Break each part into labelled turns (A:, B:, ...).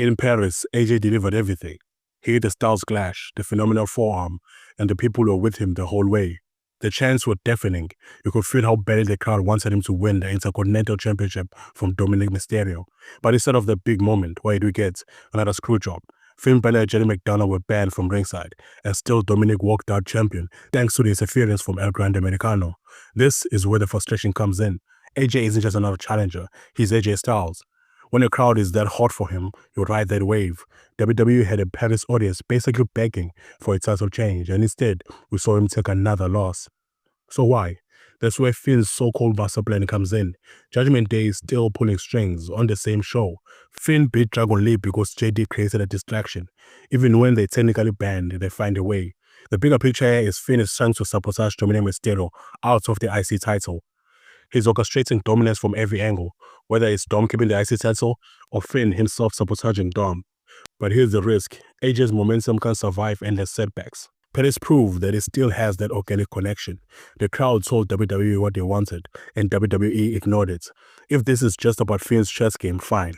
A: In Paris, AJ delivered everything. He hit the Styles Clash, the phenomenal forearm, and the people were with him the whole way. The chants were deafening. You could feel how badly the crowd wanted him to win the Intercontinental Championship from Dominic Mysterio. But instead of the big moment, where do we get another screw job? Finn Balor and Jenny McDonough were banned from ringside, and still Dominic walked out champion thanks to the interference from El Grande Americano. This is where the frustration comes in. AJ isn't just another challenger, he's AJ Styles. When a crowd is that hot for him, you ride that wave. WWE had a Paris audience basically begging for a title change, and instead, we saw him take another loss. So why? That's where Finn's so-called master plan comes in. Judgment Day is still pulling strings on the same show. Finn beat Dragon Lee because JD created a distraction. Even when they technically banned, they find a way. The bigger picture here is Finn is trying to sabotage Dominic Mysterio out of the IC title. He's orchestrating dominance from every angle, whether it's Dom keeping the IC title or Finn himself sabotaging Dom. But here's the risk. AJ's momentum can survive endless setbacks. Perez proved that it still has that organic connection. The crowd told WWE what they wanted, and WWE ignored it. If this is just about Finn's chess game, fine.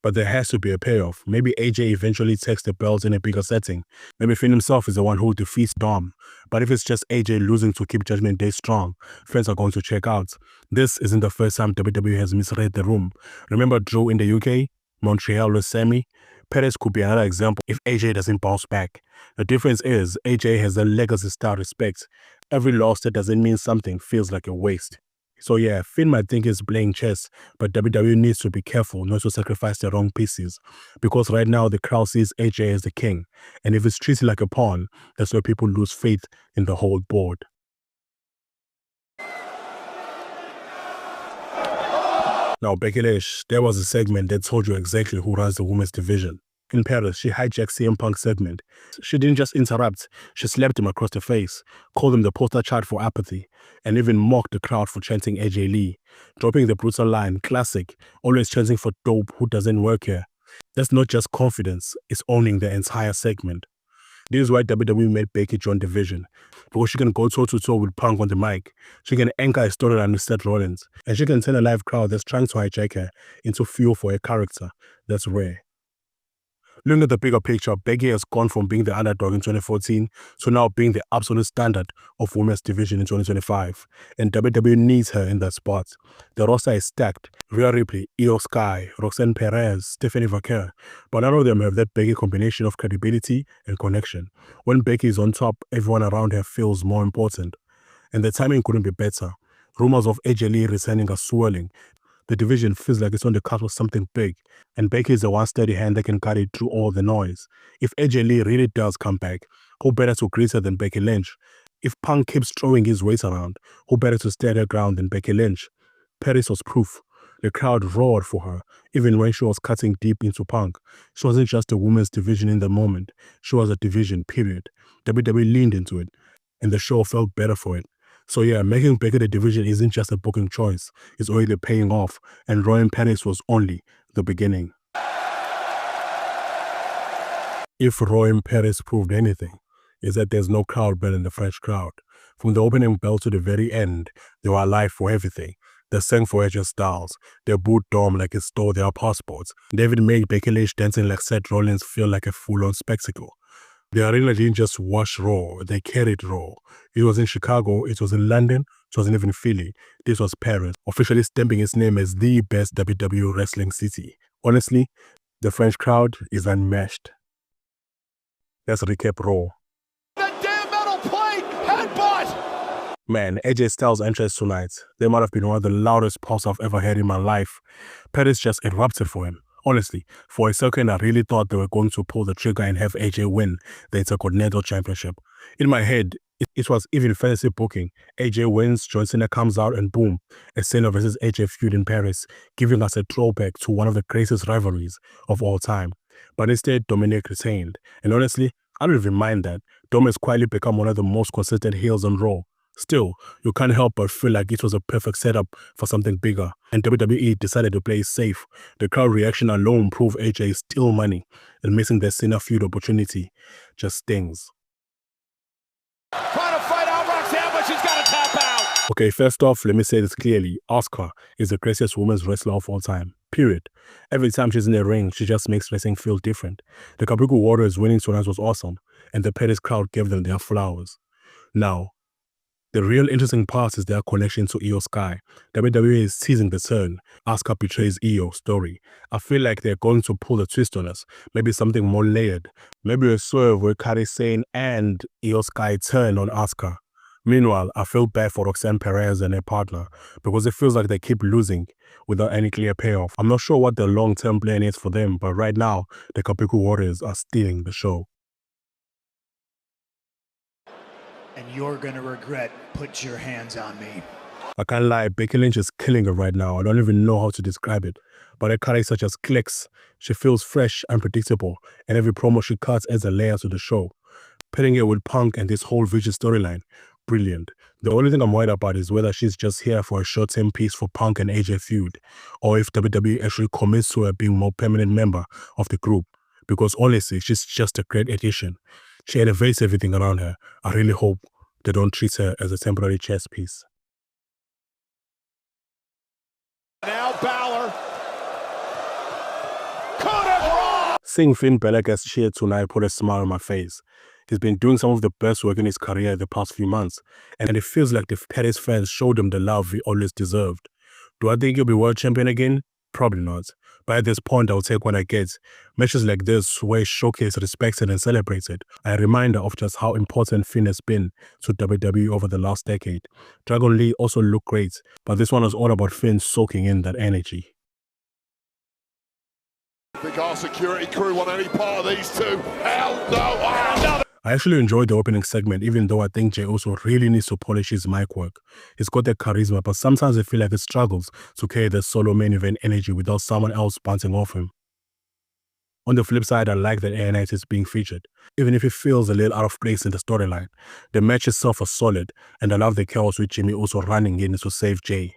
A: But there has to be a payoff. Maybe AJ eventually takes the belt in a bigger setting. Maybe Finn himself is the one who defeats Dom. But if it's just AJ losing to keep Judgment Day strong, fans are going to check out. This isn't the first time WWE has misread the room. Remember Drew in the UK? Montreal with Sammy? Perez could be another example if AJ doesn't bounce back. The difference is AJ has a legacy-style respect. Every loss that doesn't mean something feels like a waste. So yeah, Finn might think he's playing chess, but WWE needs to be careful not to sacrifice the wrong pieces. Because right now the crowd sees AJ as the king, and if it's treated like a pawn, that's where people lose faith in the whole board. Now, Becky Lynch, there was a segment that told you exactly who runs the women's division. In Paris, she hijacked CM Punk's segment. She didn't just interrupt, she slapped him across the face, called him the poster child for apathy, and even mocked the crowd for chanting AJ Lee, dropping the brutal line, classic, always chanting for dope who doesn't work here. That's not just confidence, it's owning the entire segment. This is why WWE made Becky join the division, because she can go toe-to-toe with Punk on the mic, she can anchor a storyline with Seth Rollins, and she can turn a live crowd that's trying to hijack her into fuel for a character that's rare. Looking at the bigger picture, Becky has gone from being the underdog in 2014 to now being the absolute standard of women's division in 2025, and WWE needs her in that spot. The roster is stacked: Rhea Ripley, Io Sky, Roxanne Perez, Stephanie Vaquer, but none of them have that Becky combination of credibility and connection. When Becky is on top, everyone around her feels more important, and the timing couldn't be better. Rumors of AJ Lee returning are swirling. The division feels like it's on the cusp of something big, and Becky is the one steady hand that can cut it through all the noise. If AJ Lee really does come back, who better to greet her than Becky Lynch? If Punk keeps throwing his weight around, who better to stand her ground than Becky Lynch? Paris was proof. The crowd roared for her, even when she was cutting deep into Punk. She wasn't just a women's division in the moment, she was a division, period. WWE leaned into it, and the show felt better for it. So yeah, making Becky the division isn't just a booking choice, it's already paying off, and Raw in Paris was only the beginning. If Raw in Paris proved anything, is that there's no crowd better than the French crowd. From the opening bell to the very end, they were alive for everything. They sang for AJ Styles, they booed Dom like it stole their passports. They even made Becky Lynch dancing like Seth Rollins feel like a full-on spectacle. The arena didn't just watch Raw, they carried Raw. It was in Chicago, it was in London, it wasn't even Philly. This was Paris, officially stamping its name as the best WWE wrestling city. Honestly, the French crowd is unmatched. Let's recap Raw.
B: The damn metal plate! Headbutt!
A: Man, AJ Styles' entrance tonight, they might have been one of the loudest pops I've ever heard in my life. Paris just erupted for him. Honestly, for a second I really thought they were going to pull the trigger and have AJ win the Intercontinental Championship. In my head, it was even fantasy booking. AJ wins, John Cena comes out, and boom, a Cena versus AJ feud in Paris, giving us a throwback to one of the greatest rivalries of all time. But instead, Dominic retained. And honestly, I don't even mind that. Dom has quietly become one of the most consistent heels on Raw. Still, you can't help but feel like it was a perfect setup for something bigger, and WWE decided to play it safe. The crowd reaction alone proved AJ is still money, and missing the Cena feud opportunity just stings.
B: Trying to fight out Roxanne, but she's got to tap out.
A: Okay, first off, let me say this clearly. Asuka is the greatest women's wrestler of all time. Period. Every time she's in the ring, she just makes wrestling feel different. The Kabuki Warriors winning tonight was awesome, and the Pettis crowd gave them their flowers. Now, the real interesting part is their connection to Io Sky. WWE is teasing the turn. Asuka betrays Io story. I feel like they're going to pull a twist on us. Maybe something more layered. Maybe a swerve where Kairi Sane and Io Sky turn on Asuka. Meanwhile, I feel bad for Roxanne Perez and her partner because it feels like they keep losing without any clear payoff. I'm not sure what the long-term plan is for them, but right now, the Kabuki Warriors are stealing the show.
C: And you're gonna regret put your hands on me.
A: I can't lie, Becky Lynch is killing it right now. I don't even know how to describe it. But her character just clicks. She feels fresh and predictable, and every promo she cuts adds a layer to the show. Pairing it with Punk and this whole Vision storyline, brilliant. The only thing I'm worried about is whether she's just here for a short-term piece for Punk and AJ feud, or if WWE actually commits to her being a more permanent member of the group. Because honestly, she's just a great addition. She elevates everything around her. I really hope they don't treat her as a temporary chess piece.
B: Now Balor. Could RAW.
A: Seeing Finn Balor get cheered tonight put a smile on my face. He's been doing some of the best work in his career the past few months, and it feels like the Pettis fans showed him the love he always deserved. Do I think he'll be world champion again? Probably not. But at this point, I'll take what I get. Matches like this where he showcased, respected, and celebrated are a reminder of just how important Finn has been to WWE over the last decade. Dragon Lee also looked great, but this one was all about Finn soaking in that energy.
B: I think our security crew want any part of these two. Hell no! Another.
A: I actually enjoyed the opening segment, even though I think Jey Uso really needs to polish his mic work. He's got that charisma, but sometimes I feel like he struggles to carry the solo main event energy without someone else bouncing off him. On the flip side, I like that LA Knight is being featured, even if it feels a little out of place in the storyline. The match itself was solid, and I love the chaos with Jimmy also running in to save Jey.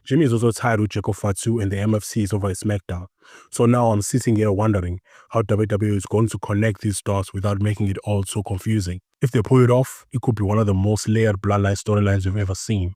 A: Jimmy is also tied with Jericho Fatu and the MFCs over at SmackDown. So now I'm sitting here wondering how WWE is going to connect these dots without making it all so confusing. If they pull it off, it could be one of the most layered bloodline storylines we've ever seen.